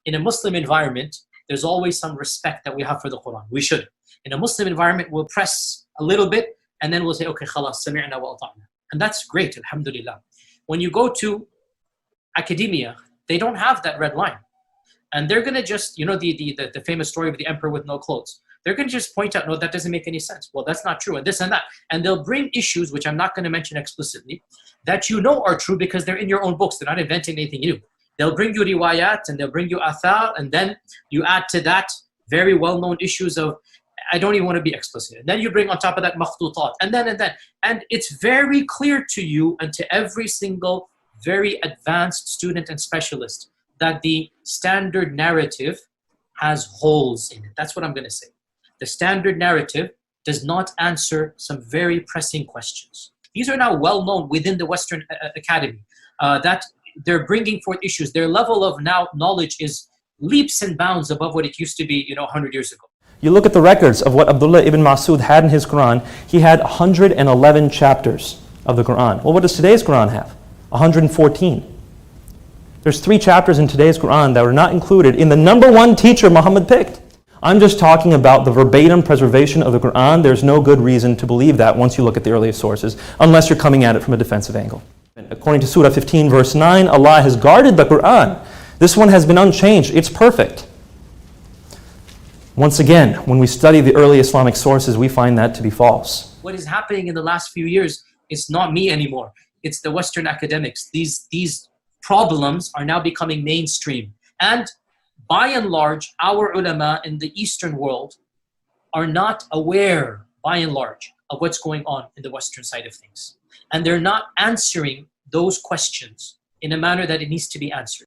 in a Muslim environment, there's always some respect that we have for the Quran. We should. In a Muslim environment, we'll press a little bit and then we'll say, okay, khalas, sami'na wa ata'na. And that's great, alhamdulillah. When you go to academia, they don't have that red line. And they're going to just, the famous story of the emperor with no clothes. They're going to just point out, no, that doesn't make any sense. Well, that's not true, and this and that. And they'll bring issues, which I'm not going to mention explicitly, that you know are true because they're in your own books. They're not inventing anything new. They'll bring you riwayat, and they'll bring you athar, and then you add to that very well-known issues of, I don't even want to be explicit. And then you bring on top of that makhtutat, and then. And it's very clear to you and to every single very advanced student and specialist that the standard narrative has holes in it. That's what I'm going to say. The standard narrative does not answer some very pressing questions. These are now well known within the Western Academy, that they're bringing forth issues. Their level of now knowledge is leaps and bounds above what it used to be, 100 years ago. You look at the records of what Abdullah ibn Mas'ud had in his Quran. He had 111 chapters of the Quran. Well, what does today's Quran have? 114. There's 3 chapters in today's Quran that were not included in the number 1 teacher Muhammad picked. I'm just talking about the verbatim preservation of the Quran. There's no good reason to believe that once you look at the earliest sources, unless you're coming at it from a defensive angle. According to Surah 15, verse 9, Allah has guarded the Quran. This one has been unchanged. It's perfect. Once again, when we study the early Islamic sources, we find that to be false. What is happening in the last few years is not me anymore. It's the Western academics. These problems are now becoming mainstream. And by and large, our ulama in the Eastern world are not aware, by and large, of what's going on in the Western side of things. And they're not answering those questions in a manner that it needs to be answered.